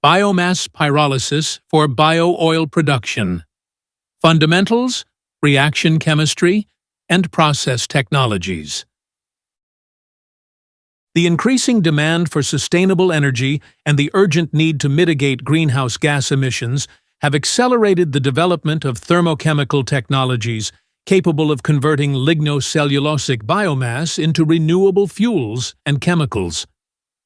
Biomass pyrolysis for bio-oil production. Fundamentals, reaction chemistry, and process technologies. The increasing demand for sustainable energy and the urgent need to mitigate greenhouse gas emissions have accelerated the development of thermochemical technologies capable of converting lignocellulosic biomass into renewable fuels and chemicals.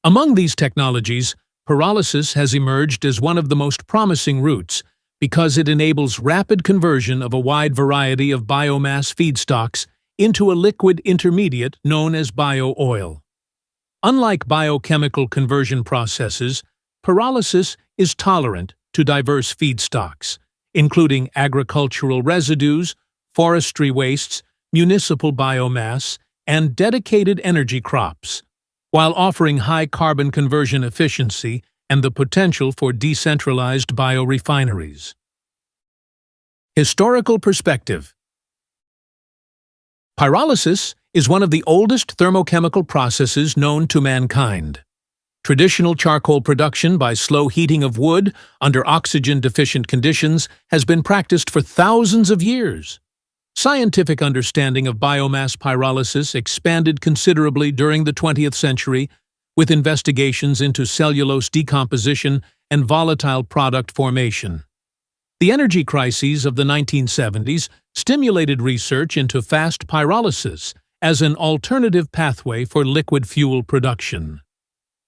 Among these technologies, pyrolysis has emerged as one of the most promising routes because it enables rapid conversion of a wide variety of biomass feedstocks into a liquid intermediate known as bio-oil. Unlike biochemical conversion processes, pyrolysis is tolerant to diverse feedstocks, including agricultural residues, forestry wastes, municipal biomass, and dedicated energy crops, while offering high carbon conversion efficiency and the potential for decentralized biorefineries. Historical perspective. Pyrolysis is one of the oldest thermochemical processes known to mankind. Traditional charcoal production by slow heating of wood under oxygen-deficient conditions has been practiced for thousands of years. Scientific understanding of biomass pyrolysis expanded considerably during the 20th century, with investigations into cellulose decomposition and volatile product formation. The energy crises of the 1970s stimulated research into fast pyrolysis as an alternative pathway for liquid fuel production.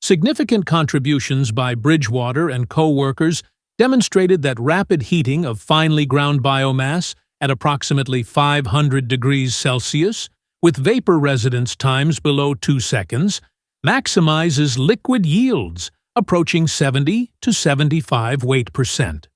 Significant contributions by Bridgewater and co-workers demonstrated that rapid heating of finely ground biomass at approximately 500 degrees Celsius, with vapor residence times below 2 seconds, maximizes liquid yields approaching 70 to 75 weight%.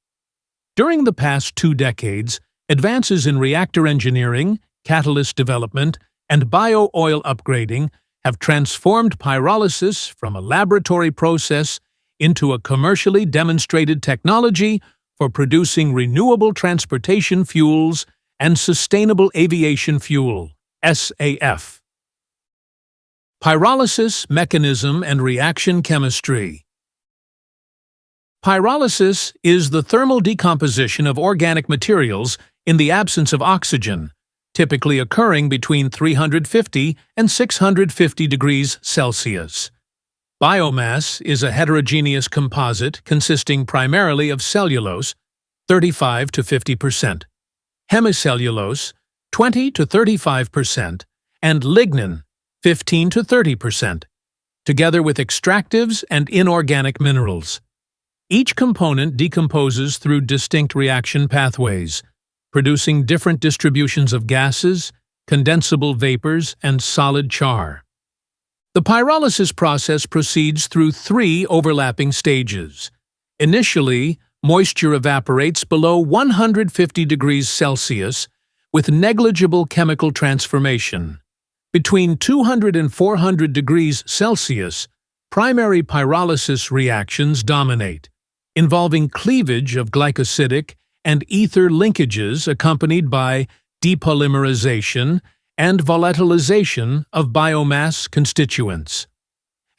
During the past 2 decades, advances in reactor engineering, catalyst development, and bio-oil upgrading have transformed pyrolysis from a laboratory process into a commercially demonstrated technology for producing renewable transportation fuels and sustainable aviation fuel, SAF. Pyrolysis mechanism and reaction chemistry. Pyrolysis is the thermal decomposition of organic materials in the absence of oxygen, typically occurring between 350 and 650 degrees Celsius. Biomass is a heterogeneous composite consisting primarily of cellulose, 35 to 50%, hemicellulose, 20 to 35%, and lignin, 15 to 30%, together with extractives and inorganic minerals. Each component decomposes through distinct reaction pathways, producing different distributions of gases, condensable vapors, and solid char. The pyrolysis process proceeds through 3 overlapping stages. Initially, moisture evaporates below 150 degrees Celsius with negligible chemical transformation. Between 200 and 400 degrees Celsius, primary pyrolysis reactions dominate, involving cleavage of glycosidic and ether linkages accompanied by depolymerization and volatilization of biomass constituents.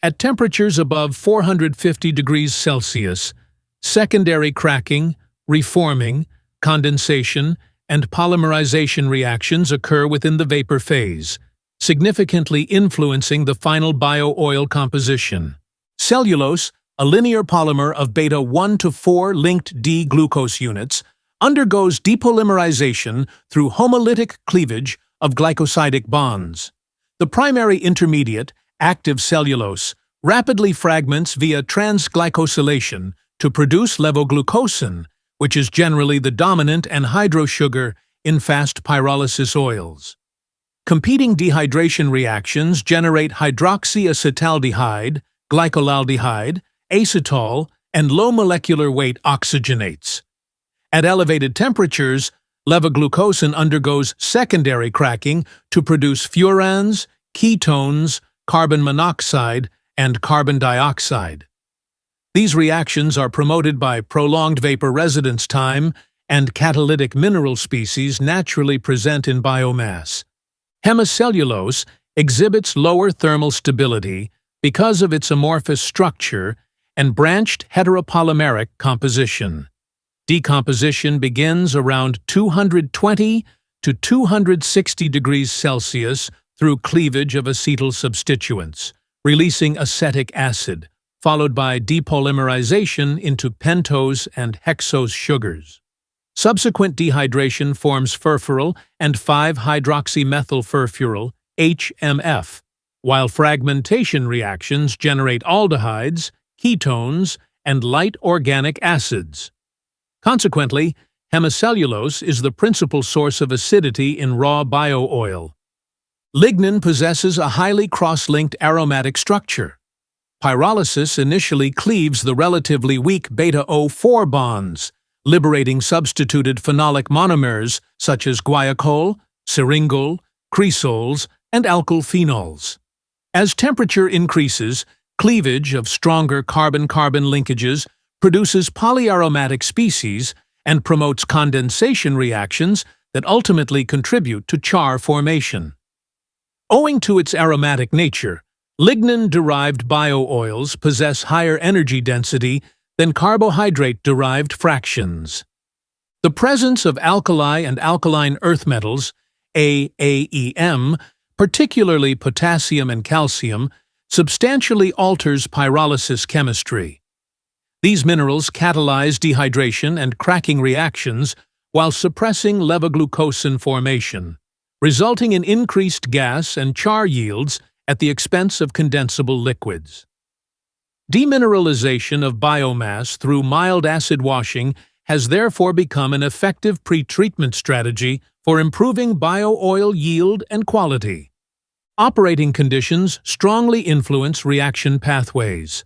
At temperatures above 450 degrees Celsius, secondary cracking, reforming, condensation, and polymerization reactions occur within the vapor phase, significantly influencing the final bio-oil composition. Cellulose, a linear polymer of beta 1 to 4 linked D-glucose units, undergoes depolymerization through homolytic cleavage of glycosidic bonds. The primary intermediate, active cellulose, rapidly fragments via transglycosylation to produce levoglucosan, which is generally the dominant anhydrous sugar in fast pyrolysis oils. Competing dehydration reactions generate hydroxyacetaldehyde, glycolaldehyde, acetol, and low molecular weight oxygenates. At elevated temperatures, levoglucosan undergoes secondary cracking to produce furans, ketones, carbon monoxide, and carbon dioxide. These reactions are promoted by prolonged vapor residence time and catalytic mineral species naturally present in biomass. Hemicellulose exhibits lower thermal stability because of its amorphous structure and branched heteropolymeric composition. Decomposition begins around 220 to 260 degrees Celsius through cleavage of acetyl substituents, releasing acetic acid, followed by depolymerization into pentose and hexose sugars. Subsequent dehydration forms furfuryl and 5-hydroxymethylfurfuryl (HMF), while fragmentation reactions generate aldehydes, ketones, and light organic acids. Consequently, hemicellulose is the principal source of acidity in raw bio-oil. Lignin possesses a highly cross-linked aromatic structure. Pyrolysis initially cleaves the relatively weak beta-O4 bonds, liberating substituted phenolic monomers such as guaiacol, syringol, cresols, and alkyl phenols. As temperature increases, cleavage of stronger carbon-carbon linkages produces polyaromatic species and promotes condensation reactions that ultimately contribute to char formation. Owing to its aromatic nature, lignin-derived bio-oils possess higher energy density than carbohydrate-derived fractions. The presence of alkali and alkaline earth metals, AAEM, particularly potassium and calcium, substantially alters pyrolysis chemistry. These minerals catalyze dehydration and cracking reactions while suppressing levoglucosan formation, resulting in increased gas and char yields at the expense of condensable liquids. Demineralization of biomass through mild acid washing has therefore become an effective pretreatment strategy for improving bio-oil yield and quality. Operating conditions strongly influence reaction pathways.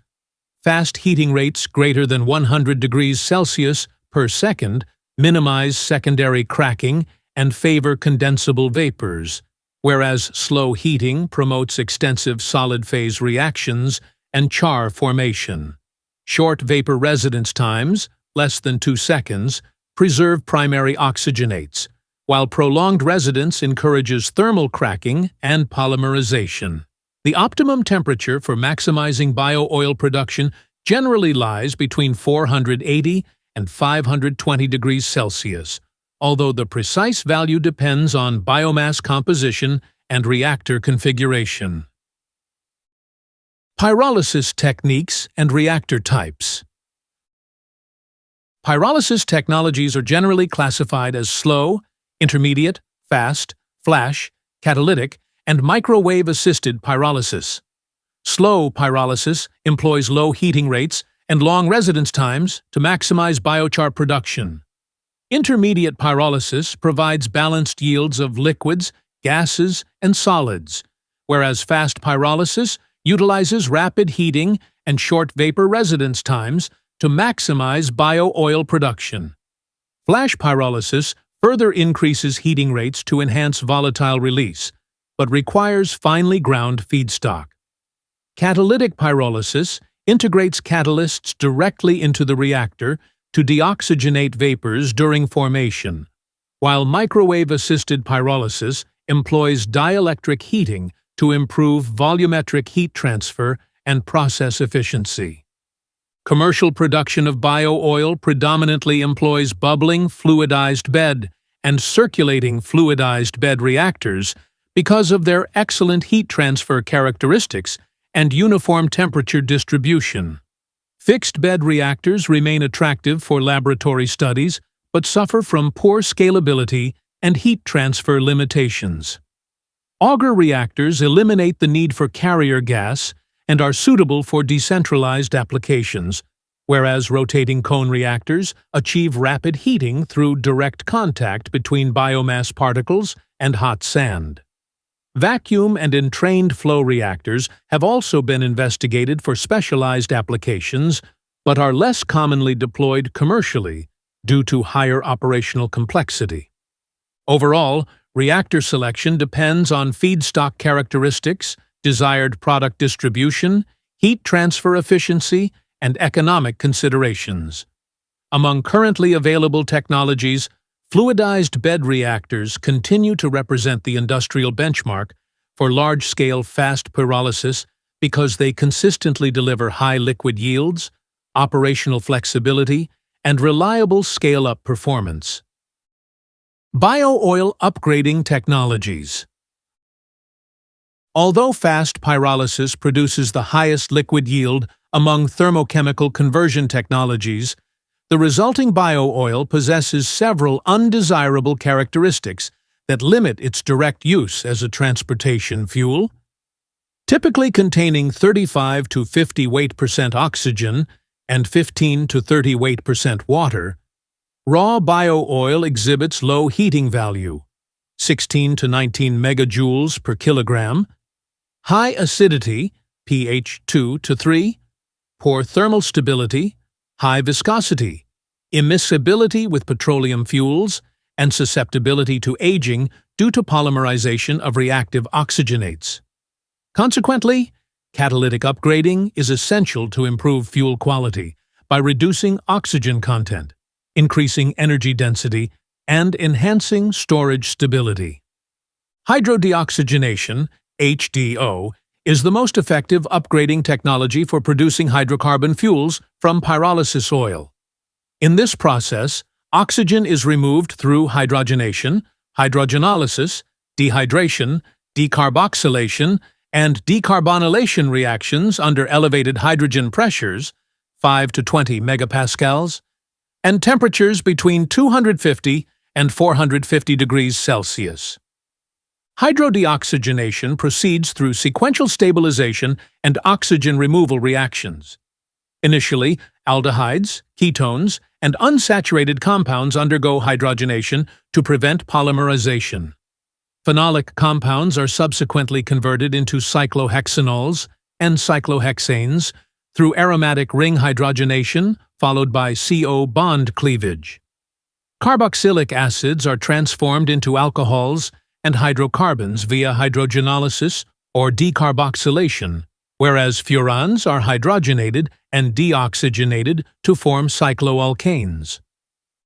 Fast heating rates greater than 100 degrees Celsius per second minimize secondary cracking and favor condensable vapors, whereas slow heating promotes extensive solid-phase reactions and char formation. Short vapor residence times, less than 2 seconds, preserve primary oxygenates, while prolonged residence encourages thermal cracking and polymerization. The optimum temperature for maximizing bio-oil production generally lies between 480 and 520 degrees Celsius, although the precise value depends on biomass composition and reactor configuration. Pyrolysis techniques and reactor types. Pyrolysis technologies are generally classified as slow, intermediate, fast, flash, catalytic, and microwave-assisted pyrolysis. Slow pyrolysis employs low heating rates and long residence times to maximize biochar production. Intermediate pyrolysis provides balanced yields of liquids, gases, and solids, whereas fast pyrolysis utilizes rapid heating and short vapor residence times to maximize bio-oil production. Flash pyrolysis further increases heating rates to enhance volatile release, but requires finely ground feedstock. Catalytic pyrolysis integrates catalysts directly into the reactor to deoxygenate vapors during formation, while microwave-assisted pyrolysis employs dielectric heating to improve volumetric heat transfer and process efficiency. Commercial production of bio-oil predominantly employs bubbling fluidized-bed and circulating fluidized-bed reactors because of their excellent heat transfer characteristics and uniform temperature distribution. Fixed-bed reactors remain attractive for laboratory studies but suffer from poor scalability and heat transfer limitations. Auger reactors eliminate the need for carrier gas and are suitable for decentralized applications, whereas rotating cone reactors achieve rapid heating through direct contact between biomass particles and hot sand. Vacuum and entrained flow reactors have also been investigated for specialized applications, but are less commonly deployed commercially due to higher operational complexity. Overall, reactor selection depends on feedstock characteristics, desired product distribution, heat transfer efficiency, and economic considerations. Among currently available technologies, fluidized-bed reactors continue to represent the industrial benchmark for large-scale fast pyrolysis because they consistently deliver high liquid yields, operational flexibility, and reliable scale-up performance. Bio-oil upgrading technologies. Although fast pyrolysis produces the highest liquid yield among thermochemical conversion technologies, the resulting bio-oil possesses several undesirable characteristics that limit its direct use as a transportation fuel. Typically containing 35 to 50 weight% oxygen and 15 to 30 weight% water, raw bio-oil exhibits low heating value, 16 to 19 megajoules per kilogram, high acidity, pH 2 to 3, poor thermal stability, high viscosity, immiscibility with petroleum fuels, and susceptibility to aging due to polymerization of reactive oxygenates. Consequently, catalytic upgrading is essential to improve fuel quality by reducing oxygen content, increasing energy density, and enhancing storage stability. Hydrodeoxygenation, HDO, is the most effective upgrading technology for producing hydrocarbon fuels from pyrolysis oil. In this process, oxygen is removed through hydrogenation, hydrogenolysis, dehydration, decarboxylation, and decarbonylation reactions under elevated hydrogen pressures, 5 to 20 megapascals, and temperatures between 250 and 450 degrees Celsius. Hydrodeoxygenation proceeds through sequential stabilization and oxygen removal reactions. Initially, aldehydes, ketones, and unsaturated compounds undergo hydrogenation to prevent polymerization. Phenolic compounds are subsequently converted into cyclohexanols and cyclohexanes through aromatic ring hydrogenation followed by CO bond cleavage. Carboxylic acids are transformed into alcohols and hydrocarbons via hydrogenolysis or decarboxylation, whereas furans are hydrogenated and deoxygenated to form cycloalkanes.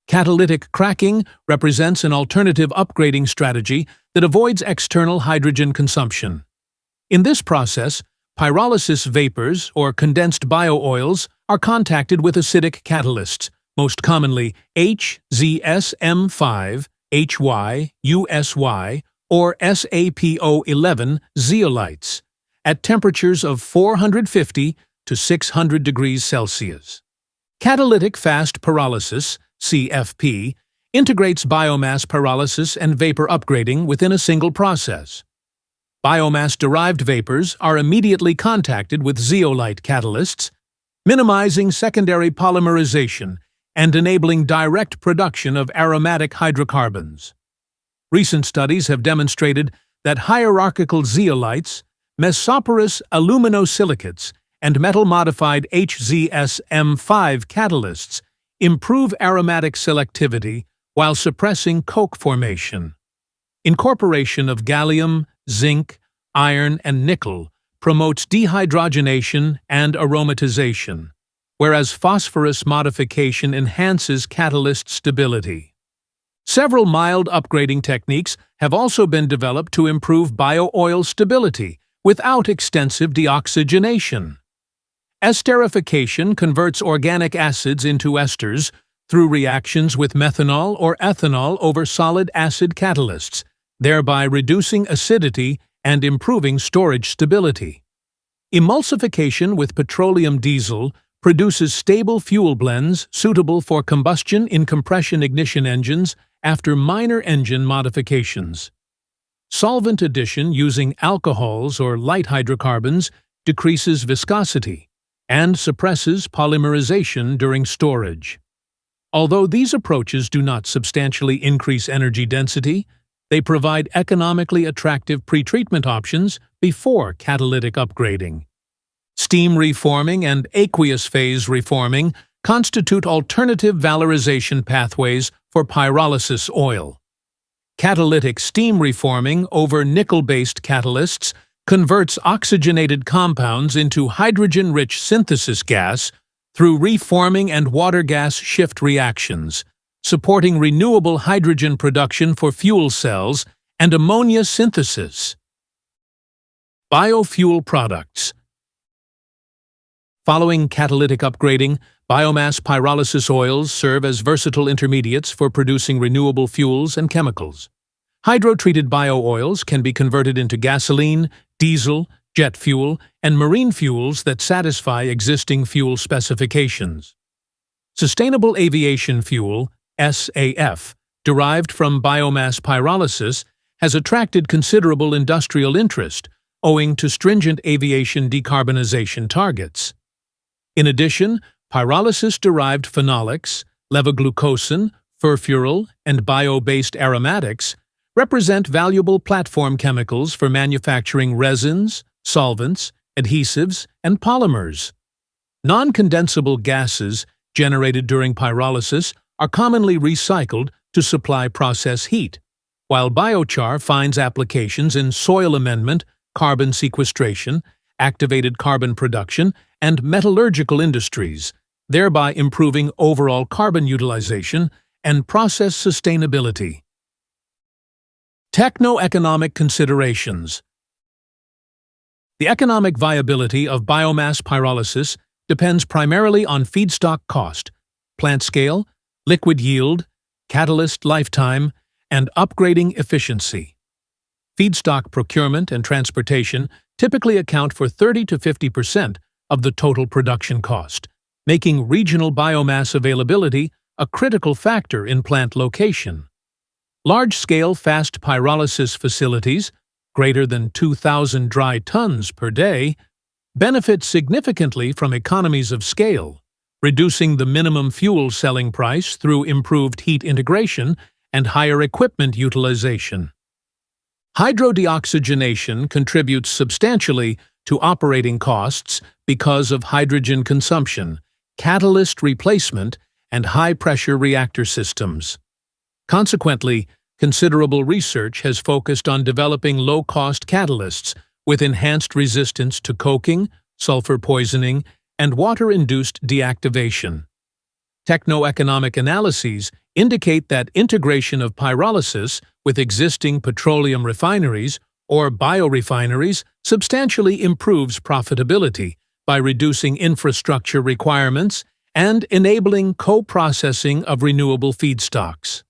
Catalytic cracking represents an alternative upgrading strategy that avoids external hydrogen consumption. In this process, pyrolysis vapors or condensed bio-oils are contacted with acidic catalysts, most commonly HZSM5, HY, USY, or SAPO11 zeolites, at temperatures of 450 to 600 degrees Celsius. Catalytic fast pyrolysis, CFP, integrates biomass pyrolysis and vapor upgrading within a single process. Biomass-derived vapors are immediately contacted with zeolite catalysts, minimizing secondary polymerization and enabling direct production of aromatic hydrocarbons. Recent studies have demonstrated that hierarchical zeolites, mesoporous aluminosilicates, and metal-modified HZSM5 catalysts improve aromatic selectivity while suppressing coke formation. Incorporation of gallium, zinc, iron, and nickel promotes dehydrogenation and aromatization, whereas phosphorus modification enhances catalyst stability. Several mild upgrading techniques have also been developed to improve bio-oil stability without extensive deoxygenation. Esterification converts organic acids into esters through reactions with methanol or ethanol over solid acid catalysts, thereby reducing acidity and improving storage stability. Emulsification with petroleum diesel produces stable fuel blends suitable for combustion in compression-ignition engines after minor engine modifications. Solvent addition using alcohols or light hydrocarbons decreases viscosity and suppresses polymerization during storage. Although these approaches do not substantially increase energy density, they provide economically attractive pretreatment options before catalytic upgrading. Steam reforming and aqueous phase reforming constitute alternative valorization pathways for pyrolysis oil. Catalytic steam reforming over nickel-based catalysts converts oxygenated compounds into hydrogen-rich synthesis gas through reforming and water gas shift reactions, supporting renewable hydrogen production for fuel cells and ammonia synthesis. Biofuel products. Following catalytic upgrading, Biomass pyrolysis oils serve as versatile intermediates for producing renewable fuels and chemicals. Hydro-treated bio-oils can be converted into gasoline, diesel, jet fuel, and marine fuels that satisfy existing fuel specifications. Sustainable aviation fuel, SAF, derived from biomass pyrolysis, has attracted considerable industrial interest, owing to stringent aviation decarbonization targets. In addition, pyrolysis-derived phenolics, levoglucosan, furfuryl, and bio-based aromatics represent valuable platform chemicals for manufacturing resins, solvents, adhesives, and polymers. Non-condensable gases generated during pyrolysis are commonly recycled to supply process heat, while biochar finds applications in soil amendment, carbon sequestration, activated carbon production, and metallurgical industries, thereby improving overall carbon utilization and process sustainability. Techno-economic considerations. The economic viability of biomass pyrolysis depends primarily on feedstock cost, plant scale, liquid yield, catalyst lifetime, and upgrading efficiency. Feedstock procurement and transportation typically account for 30 to 50% of the total production cost, making regional biomass availability a critical factor in plant location. Large-scale fast pyrolysis facilities, greater than 2,000 dry tons per day, benefit significantly from economies of scale, reducing the minimum fuel selling price through improved heat integration and higher equipment utilization. Hydrodeoxygenation contributes substantially to operating costs because of hydrogen consumption, catalyst replacement, and high-pressure reactor systems. Consequently, considerable research has focused on developing low-cost catalysts with enhanced resistance to coking, sulfur poisoning, and water-induced deactivation. Techno-economic analyses indicate that integration of pyrolysis with existing petroleum refineries or biorefineries substantially improves profitability by reducing infrastructure requirements and enabling co-processing of renewable feedstocks.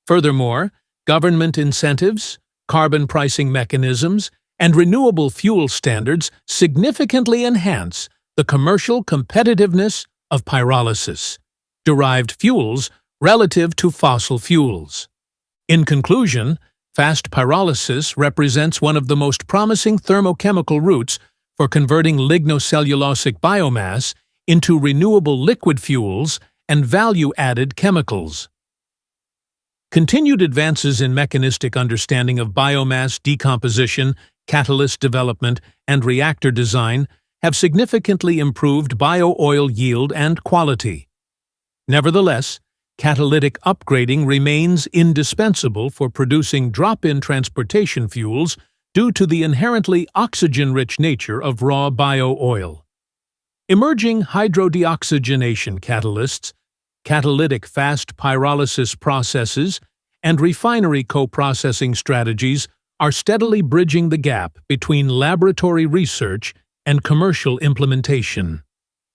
Furthermore, government incentives, carbon pricing mechanisms, and renewable fuel standards significantly enhance the commercial competitiveness of pyrolysis-derived fuels relative to fossil fuels. In conclusion, fast pyrolysis represents one of the most promising thermochemical routes for converting lignocellulosic biomass into renewable liquid fuels and value-added chemicals. Continued advances in mechanistic understanding of biomass decomposition, catalyst development, and reactor design have significantly improved bio-oil yield and quality. Nevertheless, catalytic upgrading remains indispensable for producing drop-in transportation fuels due to the inherently oxygen-rich nature of raw bio-oil. Emerging hydrodeoxygenation catalysts, catalytic fast pyrolysis processes, and refinery co-processing strategies are steadily bridging the gap between laboratory research and commercial implementation.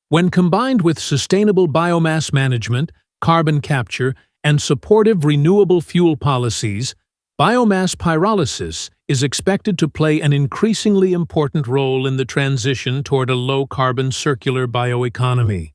When combined with sustainable biomass management, carbon capture, and supportive renewable fuel policies, biomass pyrolysis is expected to play an increasingly important role in the transition toward a low-carbon circular bioeconomy.